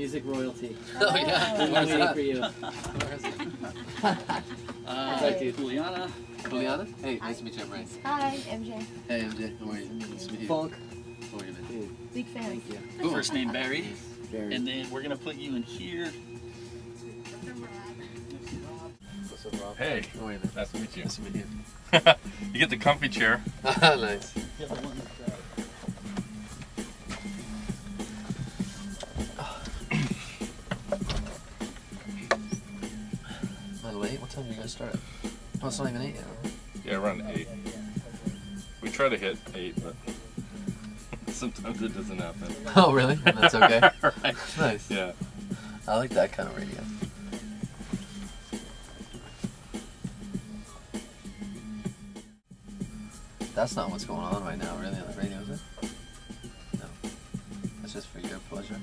music royalty. Oh yeah, I'm waiting for you. Right, dude. Juliana. Juliana? Hey, nice to meet you, I'm Raine. Hi, MJ. Hey, MJ. How are you? Nice to meet you. Funk. How are you, man? Big fan. Thank you. Cool. First name Barry. Barry. And then we're gonna put you in here. What's up, Rob? Hey, How are you, man? nice to meet you. Nice to meet you. You get the comfy chair. Nice. By the way, what time do you guys start? Oh, it's not even 8 yet, right? Yeah, around 8. We try to hit 8, but sometimes it doesn't happen. Oh, really? That's okay. Right. Nice. Yeah. I like that kind of radio. That's not what's going on right now, really, on the radio, is it? No. That's just for your pleasure.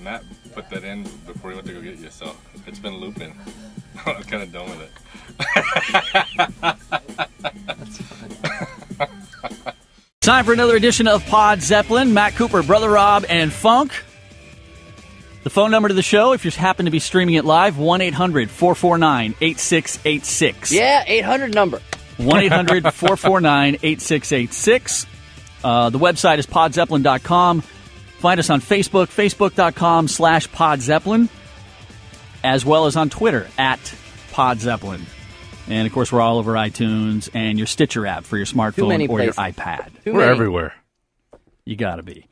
Matt put that in before he went to go get you, so it's been looping. I'm kind of done with it. That's fine. Time for another edition of Pod Zeppelin. Matt Cooper, Brother Rob, and Funk. The phone number to the show, if you happen to be streaming it live, 1-800-449-8686. Yeah, 800 number. 1-800-449-8686. The website is podzeppelin.com. Find us on Facebook, facebook.com/podzeppelin, as well as on Twitter @podzeppelin. And, of course, we're all over iTunes and your Stitcher app for your smartphone or your iPad. We're everywhere. You got to be.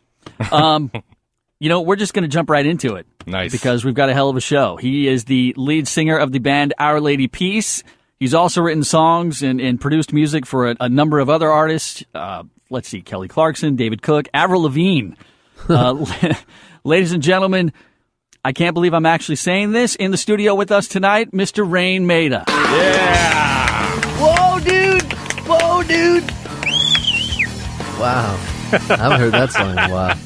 You know, we're just going to jump right into it. Nice. Because we've got a hell of a show. He is the lead singer of the band Our Lady Peace. He's also written songs and produced music for a number of other artists. Let's see, Kelly Clarkson, David Cook, Avril Lavigne. Ladies and gentlemen, I can't believe I'm actually saying this. In the studio with us tonight, Mr. Raine Maida. Yeah! Whoa, dude! Whoa, dude! Wow. I haven't heard that song in a while.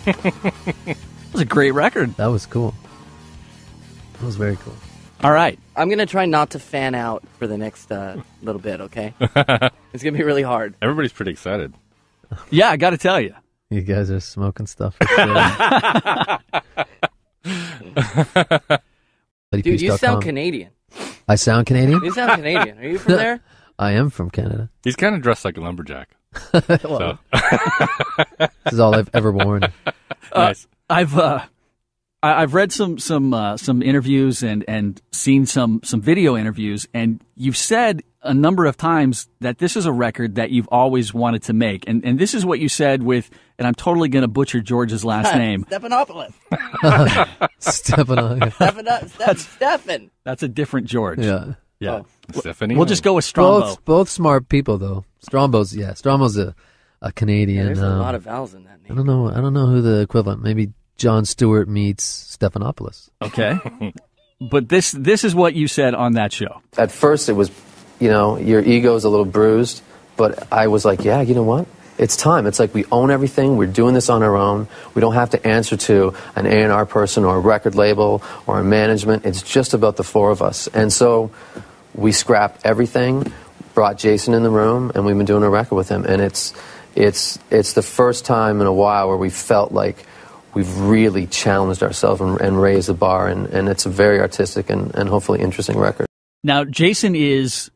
That was a great record. That was cool. That was very cool. All right. I'm going to try not to fan out for the next little bit, okay? It's going to be really hard. Everybody's pretty excited. Yeah, I got to tell you. You guys are smoking stuff. For sure. Dude, you sound Canadian. I sound Canadian? You sound Canadian. Are you from there? I am from Canada. He's kind of dressed like a lumberjack. Well, this is all I've ever worn. Nice. I've read some interviews and seen some video interviews, and you've said a number of times that this is a record that you've always wanted to make, and this is what you said with, and I'm totally going to butcher George's last name. Stephanopoulos. Stephan. That's a different George. Yeah. Yeah. Oh. Stephanie? We'll just go with Strombo. Both smart people, though. Strombo's a Canadian. There's a lot of vowels in that name. I don't know who the equivalent. Maybe John Stewart meets Stephanopoulos. Okay. But this is what you said on that show. At first, it was, your ego's a little bruised, but I was like, yeah, you know what? It's time. It's like we own everything. We're doing this on our own. We don't have to answer to an A&R person or a record label or a management. It's just about the four of us. And so we scrapped everything, brought Jason in the room, and we've been doing a record with him. And it's the first time in a while where we felt like we've really challenged ourselves and raised the bar, and it's a very artistic and hopefully interesting record. Now, Jason is...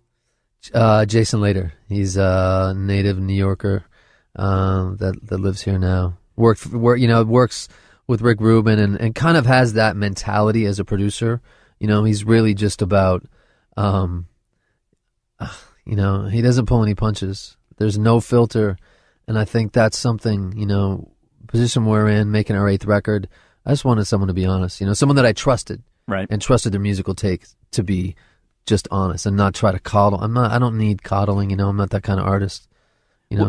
Jason Later. He's a native New Yorker that lives here now. Works with Rick Rubin and kind of has that mentality as a producer. He's really just about, he doesn't pull any punches. There's no filter, and I think that's something, position we're in, making our 8th record, I just wanted someone to be honest, someone that I trusted, right, and trusted their musical take to be just honest and not try to coddle. I don't need coddling, I'm not that kind of artist,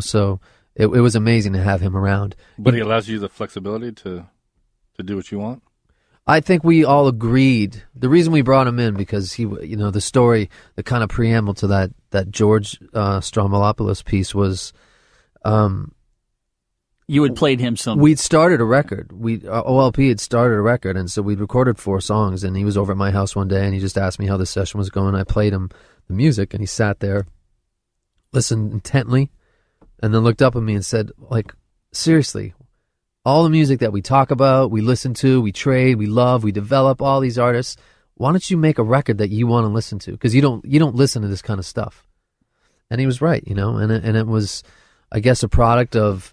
so it was amazing to have him around. But he allows you the flexibility to do what you want? I think we all agreed. The reason we brought him in, because he, the story, the kind of preamble to that George Stroumboulopoulos piece was, you had played him some. We'd started a record. OLP had started a record, and so we'd recorded 4 songs. And he was over at my house one day, and he just asked me how the session was going. I played him the music, and he sat there, listened intently, and then looked up at me and said, like, seriously, all the music that we talk about, we listen to, we trade, we love, we develop, all these artists, why don't you make a record that you want to listen to? Because you don't listen to this kind of stuff. And he was right, you know, and it was, I guess, a product of,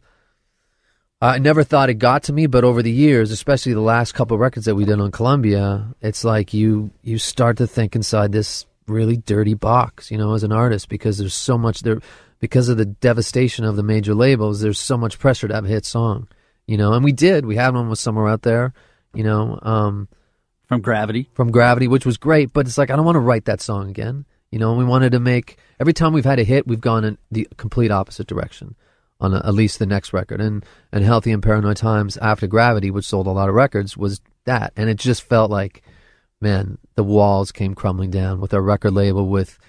I never thought it got to me, but over the years, especially the last couple of records that we did on Columbia, it's like you start to think inside this really dirty box, you know, as an artist, because there's so much there, because of the devastation of the major labels, there's so much pressure to have a hit song, you know, and we had one with Somewhere Out There, you know, From Gravity, which was great, but it's like, I don't want to write that song again, you know, and we wanted to make, every time we've had a hit, we've gone in the complete opposite direction on at least the next record, and Healthy and Paranoid Times after Gravity, which sold a lot of records, was that, and it just felt like, man, the walls came crumbling down with our record label, with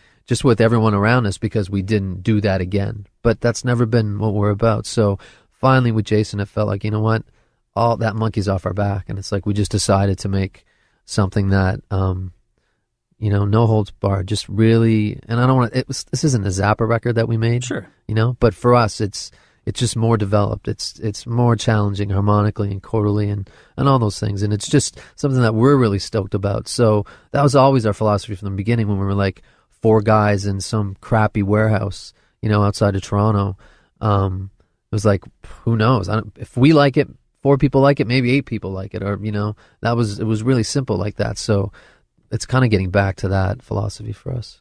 everyone around us, because we didn't do that again. But that's never been what we're about. So finally with Jason, it felt like, you know what, all that monkey's off our back, and it's like we just decided to make something that, you know, no holds barred, just really. And I don't want to. This isn't a Zappa record that we made, sure, you know, but for us, it's just more developed. It's more challenging harmonically and chordally and all those things. And it's just something that we're really stoked about. So that was always our philosophy from the beginning, when we were like 4 guys in some crappy warehouse, you know, outside of Toronto. It was like, who knows? If we like it, 4 people like it, maybe 8 people like it, or, you know, it was really simple like that. So it's kind of getting back to that philosophy for us.